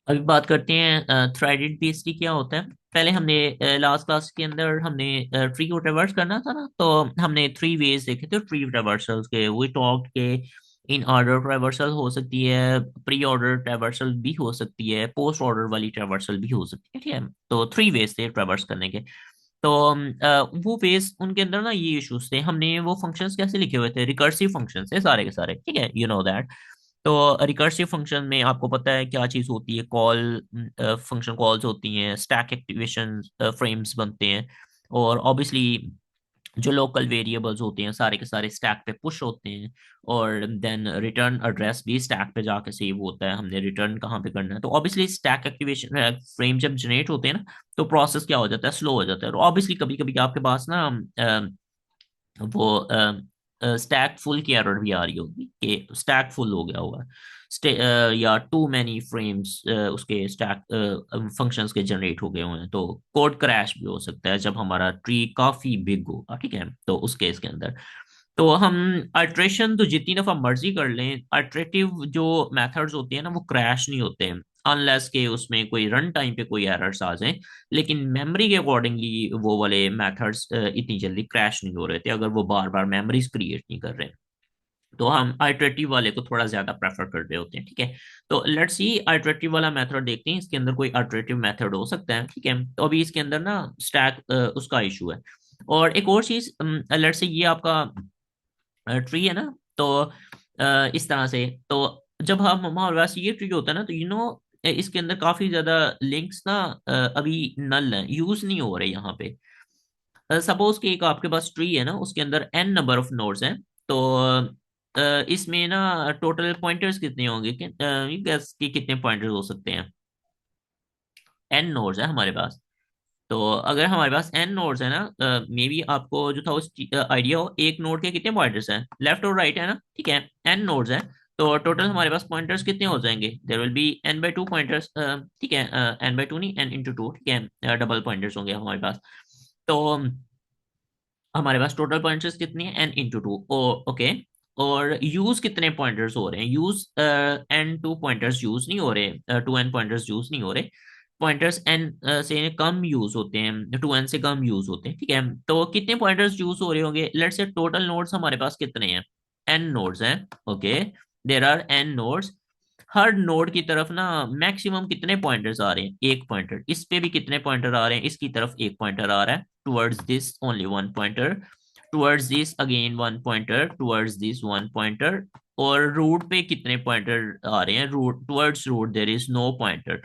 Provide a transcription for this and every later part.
अभी बात करते हैं थ्रेडेड पीएचडी क्या होता है। पहले हमने लास्ट क्लास के अंदर हमने ट्री को ट्रेवर्स करना था ना, तो हमने थ्री वेज देखे थे ट्री ट्रेवर्सल्स के। वी टॉक्ड के इन ऑर्डर ट्रेवर्सल हो सकती है, प्री ऑर्डर ट्रेवर्सल भी हो सकती है, पोस्ट ऑर्डर वाली ट्रेवर्सल भी हो सकती है। ठीक है, तो थ्री वेज थे ट्रेवर्स करने के। तो वो वेज उनके अंदर ना ये इश्यूज थे। हमने वो फंक्शंस कैसे लिखे हुए थे, रिकर्सिव फंक्शंस थे सारे के सारे। ठीक है, यू नो दैट। तो रिकर्सिव फंक्शन में आपको पता है क्या चीज होती है, कॉल फंक्शन कॉल्स होती हैं, स्टैक एक्टिवेशन फ्रेम्स बनते हैं, और ऑब्वियसली जो लोकल वेरिएबल्स होते हैं सारे के सारे स्टैक पे पुश होते हैं। और देन रिटर्न एड्रेस भी स्टैक पे जाके सेव होता है, हमने रिटर्न कहाँ पे करना है। तो ऑब्वियसली स्टैक एक्टिवेशन फ्रेम जब जनरेट होते हैं ना, तो प्रोसेस क्या हो जाता है, स्लो हो जाता है। और ऑब्वियसली कभी कभी आपके पास ना वो स्टैक फुल की एरर भी आ रही होगी कि स्टैक फुल हो गया होगा, या टू मैनी फ्रेम्स उसके स्टैक फंक्शंस के जनरेट हो गए हुए हैं। तो कोड क्रैश भी हो सकता है जब हमारा ट्री काफी बिग होगा। ठीक है, तो उस केस के अंदर तो हम अल्ट्रेशन तो जितनी दफा मर्जी कर लें, अल्टरेटिव जो मेथड्स होते हैं ना वो क्रैश नहीं होते हैं, अनलेस के उसमें कोई रन टाइम पे कोई एरर्स आ जाए। लेकिन मेमोरी के अकॉर्डिंगली वो वाले मेथड्स इतनी जल्दी क्रैश नहीं हो रहे थे, अगर वो बार बार मेमोरीज क्रिएट नहीं कर रहे। तो हम आइटरेटिव वाले को थोड़ा ज्यादा प्रेफर कर रहे होते हैं। ठीक है, तो लेट्स सी आइटरेटिव वाला मेथड देखते हैं, इसके अंदर कोई आइटरेटिव मेथड हो सकता है। ठीक है, तो अभी इसके अंदर ना स्टैक उसका इशू है। और एक और चीज, लेट्स से ये आपका ट्री है ना, तो इस तरह से तो जब हम हमारे पास ये ट्री होता है ना, तो इसके अंदर काफी ज्यादा लिंक्स ना अभी नल है, यूज नहीं हो रहे यहाँ पे। सपोज कि एक आपके पास ट्री है ना, उसके अंदर एन नंबर ऑफ नोड्स हैं। तो इसमें ना टोटल पॉइंटर्स कितने होंगे गेस कि कितने पॉइंटर्स हो सकते हैं। एन नोड्स है हमारे पास। तो अगर हमारे पास एन नोड्स है ना, मे बी आपको जो था उस आइडिया हो एक नोड के कितने पॉइंटर्स हैं, लेफ्ट और राइट है ना। ठीक है, एन नोड्स हैं, तो टोटल हमारे पास पॉइंटर्स कितने हो जाएंगे, there will be N by two pointers. ठीक है, एन बाई टू नहीं, एन इंटू टू। ठीक है, डबल पॉइंटर्स होंगे हमारे पास। तो हमारे पास टोटल पॉइंटर्स कितने हैं, एन इंटू टू। ओके, और यूज कितने पॉइंटर्स हो रहे हैं, use N two pointers use नहीं हो रहे, टू एन पॉइंटर्स यूज नहीं हो रहे। पॉइंटर्स एन से कम यूज होते हैं, टू एन से कम यूज होते हैं। ठीक है, तो कितने पॉइंटर्स यूज हो रहे होंगे, लेट्स से टोटल नोड्स हमारे पास कितने हैं, एन नोड्स हैं। Okay, there are N nodes. हर नोड की तरफ ना मैक्सिमम कितने पॉइंटर्स आ रहे हैं, एक पॉइंटर। इस पे भी कितने पॉइंटर आ रहे हैं, इसकी तरफ एक पॉइंटर आ रहा है, towards this only one pointer, towards this again one pointer, towards this one pointer. और रूट पे कितने पॉइंटर आ रहे हैं, root towards root there is no pointer.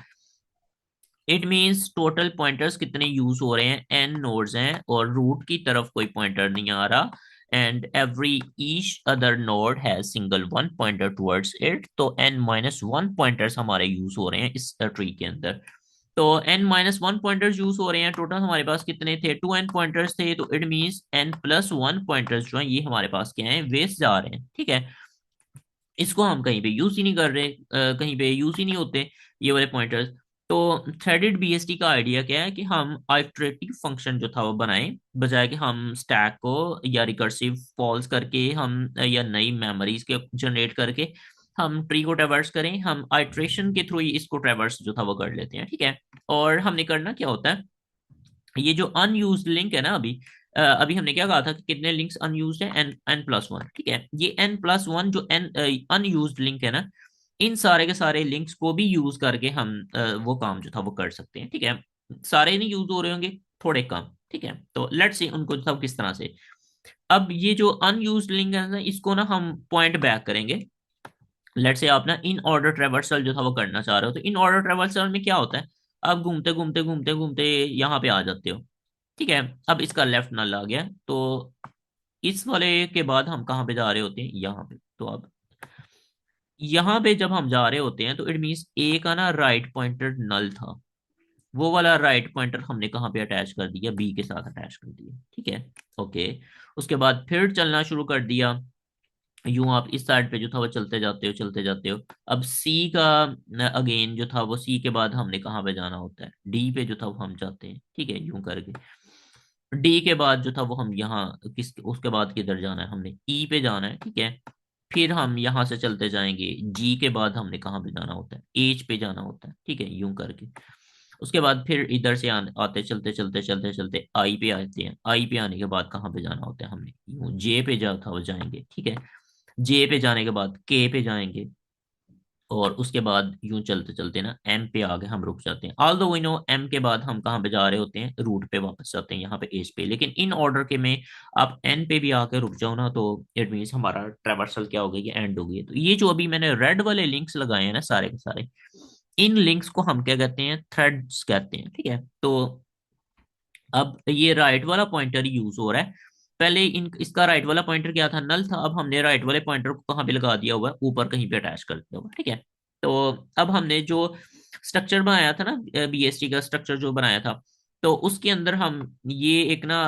It means total pointers कितने यूज हो रहे हैं, एन नोड्स हैं और रूट की तरफ कोई पॉइंटर नहीं आ रहा। And every each other node has single one pointer towards it. तो एन माइनस वन पॉइंटर्स हमारे यूज हो रहे हैं इस ट्री के अंदर। तो n minus one pointers use हो रहे हैं, टोटल हमारे पास कितने थे, टू एन पॉइंटर्स थे। तो it means n plus one pointers जो है ये हमारे पास क्या है, वेस्ट जा रहे हैं। ठीक है, इसको हम कहीं पे यूज ही नहीं कर रहे, कहीं पे यूज ही नहीं होते ये वाले पॉइंटर्स। तो थ्रेडेड बीएसटी का आइडिया क्या है कि हम आइटरेटिव फंक्शन जो था वो बनाएं, बजाय कि हम स्टैक को या रिकर्सिव कॉल्स करके हम या नई मेमोरीज के जनरेट करके हम ट्री को ट्रैवर्स करें, हम आइट्रेशन के थ्रू ही इसको ट्रैवर्स जो था वो कर लेते हैं। ठीक है, और हमने करना क्या होता है, ये जो अनयूज्ड लिंक है ना, अभी हमने क्या कहा था कि कितने लिंक्स अनयूज्ड है, एन एन प्लस वन। ठीक है, ये एन प्लस वन जो एन अनयूज्ड लिंक है ना, इन सारे के सारे लिंक्स को भी यूज करके हम वो काम जो था वो कर सकते हैं। ठीक है, सारे नहीं यूज हो रहे होंगे, थोड़े कम। ठीक है, तो लेट्स सी उनको सब किस तरह से। अब ये जो अनयूज्ड लिंक है ना, इसको ना हम पॉइंट बैक करेंगे। लेट्स से आप ना इन ऑर्डर ट्रेवर्सल जो था वो करना चाह रहे हो, तो इन ऑर्डर ट्रेवर्सल में क्या होता है, आप घूमते घूमते घूमते घूमते यहाँ पे आ जाते हो। ठीक है, अब इसका लेफ्ट नल आ गया, तो इस वाले के बाद हम कहाँ पे जा रहे होते हैं, यहाँ पे। तो अब यहाँ पे जब हम जा रहे होते हैं, तो इट मीन्स ए का ना राइट पॉइंटर नल था, वो वाला राइट पॉइंटर हमने कहाँ पे अटैच कर दिया, बी के साथ अटैच कर दिया। ठीक है, ओके। उसके बाद फिर चलना शुरू कर दिया, यूं आप इस साइड पे जो था वो चलते जाते हो चलते जाते हो। अब सी का अगेन जो था वो, सी के बाद हमने कहाँ पे जाना होता है, डी पे जो था वो हम जाते हैं। ठीक है, यूं करके डी के बाद जो था वो हम यहाँ किस उसके बाद किधर जाना है, हमने ई पे जाना है। ठीक है, फिर हम यहाँ से चलते जाएंगे, जी के बाद हमने कहाँ पे जाना होता है, एज पे जाना होता है, ठीक है, यूं करके। उसके बाद फिर इधर से आते चलते चलते चलते चलते आई पे आते हैं। आई पे आने के बाद कहाँ पे जाना होता है हमने, यूं जे पे जाता हो जाएंगे, ठीक है। जे पे जाने के बाद के पे जाएंगे, और उसके बाद यूं चलते चलते ना एम पे आगे हम रुक जाते हैं। ऑल दो वी नो एम के बाद हम कहाँ पे जा रहे होते हैं, रूट पे वापस जाते हैं, यहाँ पे एज पे। लेकिन इन ऑर्डर के में आप एन पे भी आके रुक जाओ ना, तो इट मीन्स हमारा ट्रेवर्सल क्या हो गई, ये एंड हो गई है। तो ये जो अभी मैंने रेड वाले लिंक्स लगाए हैं ना सारे के सारे, इन लिंक्स को हम क्या कहते हैं, थ्रेड्स कहते हैं, ठीक है। तो अब ये राइट वाला पॉइंटर यूज हो रहा है। पहले इन इसका राइट वाला पॉइंटर क्या था, नल था। अब हमने राइट वाले पॉइंटर को कहाँ पे लगा दिया हुआ है, ऊपर कहीं पे अटैच कर दिया हुआ है, ठीक है। तो अब हमने जो स्ट्रक्चर बनाया था ना, बीएसटी का स्ट्रक्चर जो बनाया था, तो उसके अंदर हम ये एक ना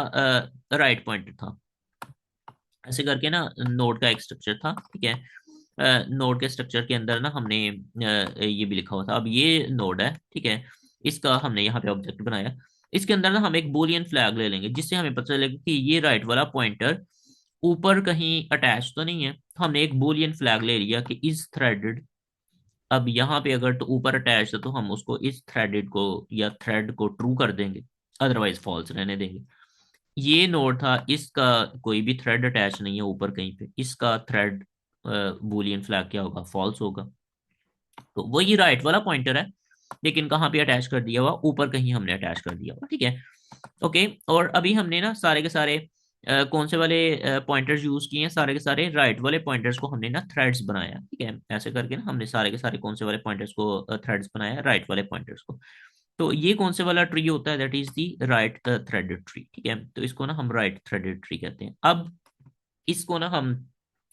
राइट पॉइंटर था, ऐसे करके ना नोड का एक स्ट्रक्चर था, ठीक है। नोड के स्ट्रक्चर के अंदर ना हमने ये भी लिखा हुआ था। अब ये नोड है, ठीक है, इसका हमने यहाँ पे ऑब्जेक्ट बनाया। इसके अंदर ना हम एक बुलियन फ्लैग ले लेंगे, जिससे हमें पता चलेगा कि ये राइट वाला पॉइंटर ऊपर कहीं अटैच तो नहीं है। तो हमने एक बुलियन फ्लैग ले लिया कि इज थ्रेडेड। अब यहाँ पे अगर तो ऊपर अटैच है तो हम उसको इस थ्रेडेड को या थ्रेड को ट्रू कर देंगे, अदरवाइज फॉल्स रहने देंगे। ये नोड था, इसका कोई भी थ्रेड अटैच नहीं है ऊपर कहीं पे, इसका थ्रेड बूलियन फ्लैग क्या होगा, फॉल्स होगा। तो वही राइट वाला पॉइंटर है, लेकिन कहाँ पे अटैच कर दिया हुआ, ऊपर कहीं हमने अटैच कर दिया हुआ, ठीक है। ओके, और अभी हमने ना सारे के सारे कौन से वाले पॉइंटर्स यूज किए हैं, सारे के सारे राइट वाले पॉइंटर्स को हमने ना थ्रेड्स बनाया, ठीक है। ऐसे करके ना हमने सारे के सारे कौन से वाले पॉइंटर्स को थ्रेड्स बनाया, राइट वाले पॉइंटर्स को। तो ये कौन से वाला ट्री होता है, that is the right threaded tree, ठीक है। तो इसको ना हम राइट थ्रेडेड ट्री कहते हैं। अब इसको ना हम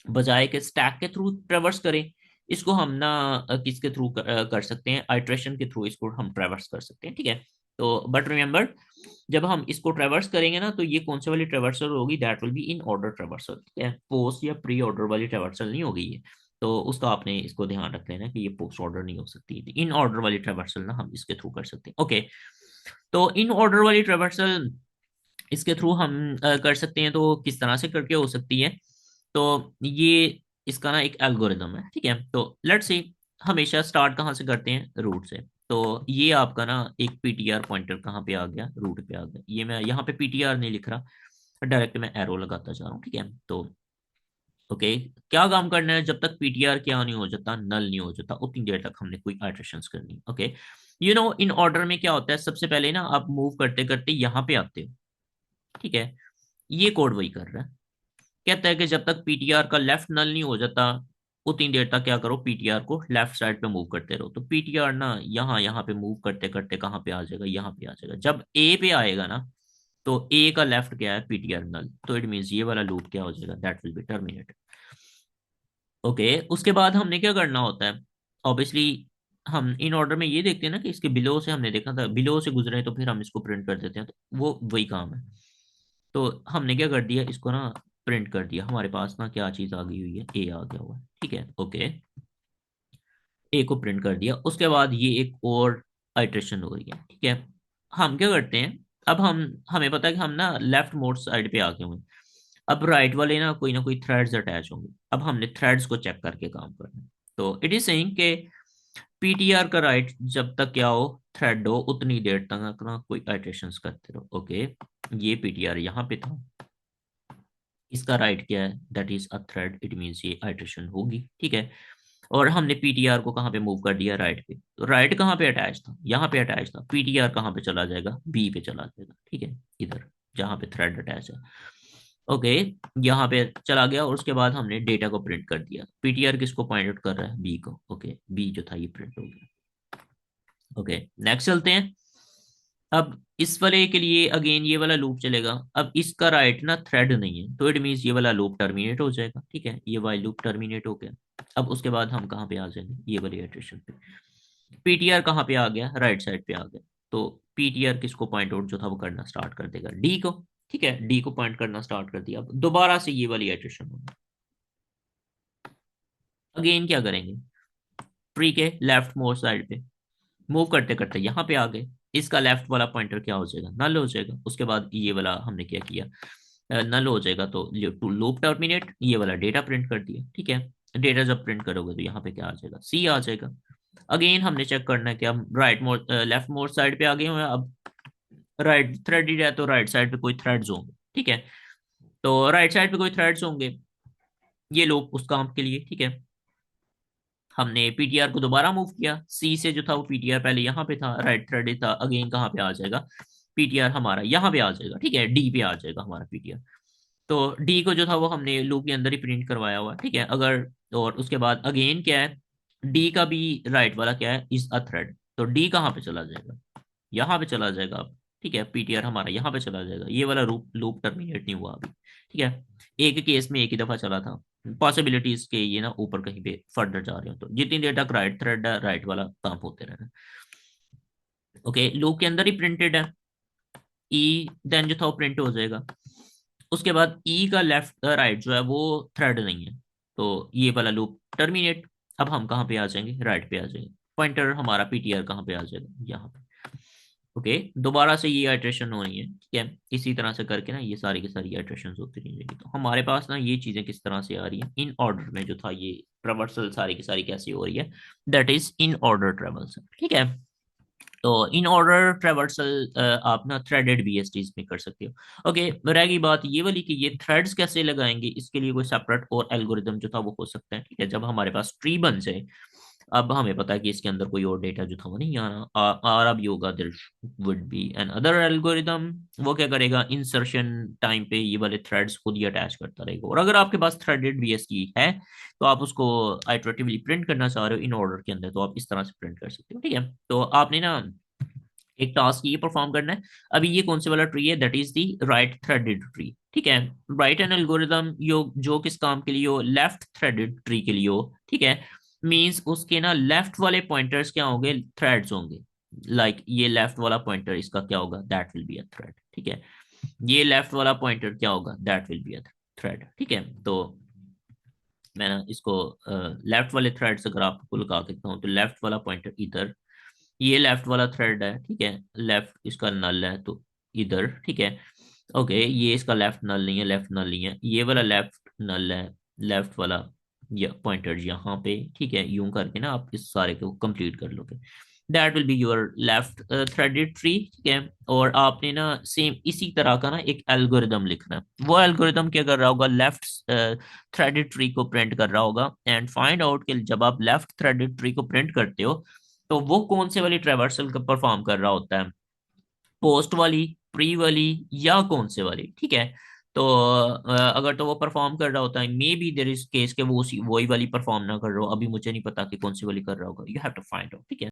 बजाय के स्टैक के थ्रू ट्रेवर्स करें, इसको हम ना किसके थ्रू कर सकते हैं, आइट्रेशन के थ्रू इसको हम ट्रेवर्स कर सकते हैं, ठीक है। तो बट रिमेंबर, जब हम इसको ट्रेवर्स करेंगे ना, तो ये कौन से वाली ट्रेवर्सल होगी, that will be in order traversal, ठीक है। पोस्ट या प्री ऑर्डर वाली ट्रेवर्सल नहीं होगी ये। तो उसका आपने इसको ध्यान रख लेना कि ये पोस्ट ऑर्डर नहीं हो सकती, इन ऑर्डर वाली ट्रेवर्सल ना हम इसके थ्रू कर सकते हैं, ओके। तो इन ऑर्डर वाली ट्रेवर्सल इसके थ्रू हम कर सकते हैं। तो किस तरह से करके हो सकती है, तो ये इसका ना एक एल्गोरिदम है, ठीक है। तो लेट्स सी, हमेशा स्टार्ट कहाँ से करते हैं, रूट से। तो ये आपका ना एक पीटीआर पॉइंटर कहाँ पे आ गया, रूट पे आ गया। ये मैं यहाँ पे पीटीआर नहीं लिख रहा, डायरेक्ट मैं एरो लगाता जा रहा हूँ, ठीक है। तो ओके, क्या काम करना है, जब तक पीटीआर क्या नहीं हो जाता, नल नहीं हो जाता, उतनी देर तक हमने कोई आइटरेशंस करनी है, okay. You know in order में क्या होता है, सबसे पहले ना आप मूव करते करते यहाँ पे आते हो, ठीक है। ये कोड वही कर रहा है, कहता है कि जब तक पीटीआर का लेफ्ट नल नहीं हो जाता, उतनी देर तक क्या करो, पीटीआर को लेफ्ट साइड पे मूव करते रहो। तो पीटीआर ना यहाँ यहाँ पे मूव करते करते कहाँ पे आ जाएगा, यहाँ पे आ जाएगा। जब ए पे आएगा ना, तो ए का लेफ्ट क्या है, पीटीआर नल, तो इट मीन्स ये वाला लूप क्या हो जाएगा, that will be terminated, okay. उसके बाद हमने क्या करना होता है, ऑब्वियसली हम इन ऑर्डर में ये देखते हैं ना कि इसके बिलो से हमने देखा था, बिलो से गुजरे तो फिर हम इसको प्रिंट कर देते हैं, तो वो वही काम है। तो हमने क्या कर दिया, इसको ना प्रिंट कर दिया, हमारे पास ना क्या चीज आ गई हुई है, ए आ गया हुआ है, ठीक है, ओके। ए को प्रिंट कर दिया, उसके बाद ये एक और आइट्रेशन हो रही है, ठीक है। हम क्या करते हैं, अब हमें पता है कि हम ना लेफ्ट मोड साइड पे आ गए हुए हैं। अब राइट वाले ना कोई थ्रेड्स अटैच होंगे। अब हमने थ्रेड्स को चेक करके काम करना है। तो इट इज सेइंग के पीटीआर का राइट जब तक क्या हो, थ्रेड हो, उतनी देर तक ना कोई आइट्रेशंस करते रहो, ओके। ये पीटीआर यहाँ पे था, इसका राइट क्या है, that is a thread, it means ये आइट्रेशन होगी, ठीक है। और हमने पीटीआर को कहाँ पे मूव कर दिया, राइट पे। तो राइट कहाँ पे अटैच था, यहाँ पे अटैच था। पीटीआर कहाँ पे चला जाएगा, बी पे चला जाएगा, ठीक है, इधर जहाँ पे थ्रेड अटैच है, ओके। यहाँ पे चला गया, और उसके बाद हमने डेटा को प्रिंट कर दिया। पीटीआर किसको पॉइंट आउट कर रहा है, बी को, ओके। बी जो था ये प्रिंट हो गया, ओके। नेक्स्ट चलते हैं। अब इस वाले के लिए अगेन ये वाला लूप चलेगा। अब इसका राइट ना थ्रेड नहीं है, तो इट मीन्स ये वाला लूप टर्मिनेट हो जाएगा, ठीक है। ये वाइल लूप टर्मिनेट हो गया। अब उसके बाद हम कहाँ पे आ जाएंगे, ये वाली इटरेशन पे। पीटीआर कहाँ पे आ गया, राइट साइड पे आ गया। तो पीटीआर किसको पॉइंट आउट जो था वो करना स्टार्ट कर देगा, डी को, ठीक है। डी को पॉइंट करना स्टार्ट कर दिया। अब दोबारा से ये वाली इटरेशन होगी। अगेन क्या करेंगे, ट्री के लेफ्ट मोस्ट साइड पे मूव करते करते यहाँ पे आ गए। इसका लेफ्ट वाला पॉइंटर क्या हो जाएगा, नल हो जाएगा। उसके बाद ये वाला हमने क्या किया, नल हो जाएगा, तो टू लूप टर्मिनेट, ये वाला डेटा प्रिंट कर दिया, ठीक है। डेटा जब प्रिंट करोगे तो यहाँ पे क्या आ जाएगा, सी आ जाएगा। अगेन हमने चेक करना है कि हम right mode left mode side पे आ गए हुए हैं। अब राइट थ्रेडेड है तो राइट साइड पे कोई थ्रेड्स होंगे, ठीक है। तो राइट साइड पे कोई थ्रेड्स होंगे, ये लो उस काम के लिए, ठीक है। हमने पीटीआर को दोबारा मूव किया, सी से जो था वो पीटीआर पहले यहाँ पे था, राइट थ्रेडेड था, अगेन कहाँ पे आ जाएगा, पीटीआर हमारा यहाँ पे आ जाएगा, ठीक है, डी पे आ जाएगा हमारा पीटीआर। तो डी को जो था वो हमने लूप के अंदर ही प्रिंट करवाया हुआ है, ठीक है। अगर और उसके बाद अगेन क्या है, डी का भी राइट वाला क्या है, इज अ थ्रेड, तो डी कहाँ पे चला जाएगा, यहाँ पे चला जाएगा अब, ठीक है। पीटीआर हमारा यहाँ पे चला जाएगा, ये वाला लूप लूप टर्मिनेट नहीं हुआ अभी, ठीक है। एक केस में एक ही दफा चला था, पॉसिबिलिटीज के ये ना ऊपर कहीं पे फर्दर जा रहे हो, तो जितनी देर तक राइट थ्रेड है राइट वाला काम होते रहना। ओके, लूप के अंदर ही प्रिंटेड है, ई देन जो था वो प्रिंट हो जाएगा। उसके बाद ई का लेफ्ट राइट जो है वो थ्रेड नहीं है, तो ये वाला लूप टर्मिनेट। अब हम कहाँ पे आ जाएंगे, राइट पे आ जाएंगे, पॉइंटर हमारा पीटीआर कहाँ पे आ जाएगा, यहाँ पे। ओके, दोबारा से ये आइट्रेशन होनी है, ठीक है। इसी तरह से करके ना ये सारी की सारी आइट्रेशन होती रहेंगी। तो हमारे पास ना ये चीजें किस तरह से आ रही है, इन ऑर्डर में जो था ये ट्रेवर्सल सारी की सारी कैसी हो रही है, that is in order traversal, ठीक है। तो इन ऑर्डर ट्रेवर्सल आप ना थ्रेडेड बीएसटीज में कर सकते हो। ओके, रहेगी बात ये वाली कि ये थ्रेड्स कैसे लगाएंगे, इसके लिए कोई सेपरेट और एल्गोरिदम जो था वो हो सकता है, ठीक है। जब हमारे पास ट्री बन जाए, अब हमें पता है कि इसके अंदर कोई और डेटा जो था वो नहीं आना, और अब ये होगा there would be another algorithm. वो क्या करेगा, इंसर्शन टाइम पे ये वाले थ्रेड्स खुद ही अटैच करता रहेगा, और अगर आपके पास थ्रेडेड बीएसटी है तो आप उसको आइटरेटिवली प्रिंट करना चाह रहे हो इन ऑर्डर के अंदर, तो आप इस तरह से प्रिंट कर सकते हो, ठीक है। तो आपने ना एक टास्क ये परफॉर्म करना है। अभी ये कौन से वाला ट्री है, that is the right threaded tree, ठीक है। राइट एन एल्गोरिदम यो जो किस काम के लिए हो, लेफ्ट थ्रेडेड ट्री के लिए हो, ठीक है। मींस उसके ना लेफ्ट वाले पॉइंटर्स क्या होंगे, थ्रेड्स होंगे। लाइक ये लेफ्ट वाला पॉइंटर इसका क्या होगा, that will be a thread, ठीक है। ये लेफ्ट वाला पॉइंटर क्या होगा, that will be a thread, ठीक है। तो मैं ना इसको लेफ्ट वाले थ्रेड्स अगर आपको लगा देता हूँ, तो लेफ्ट वाला पॉइंटर इधर, ये लेफ्ट वाला थ्रेड है, ठीक है। लेफ्ट इसका नल है तो इधर, ठीक है। ओके, ये इसका लेफ्ट नल नहीं है, लेफ्ट नल नहीं है, ये वाला लेफ्ट नल है, लेफ्ट वाला ये पॉइंटर यहाँ पे, ठीक है। यूं करके ना आप इस सारे को कंप्लीट कर लोगे, that will be your left threaded tree, ठीक है। और आपने ना सेम इसी तरह का ना एक एल्गोरिदम लिखना है। वो एल्गोरिदम क्या कर रहा होगा, लेफ्ट थ्रेडेड ट्री को प्रिंट कर रहा होगा, एंड फाइंड आउट कि जब आप लेफ्ट थ्रेडेड ट्री को प्रिंट करते हो तो वो कौन से वाली ट्रेवर्सल का परफॉर्म कर रहा होता है, पोस्ट वाली, प्री वाली, या कौन से वाली, ठीक है। तो अगर तो वो परफॉर्म कर रहा होता है, may be there is case के वो वही वाली परफॉर्म ना कर रहा हो, अभी मुझे नहीं पता कि कौन सी वाली कर रहा होगा, you have to find out, ठीक है।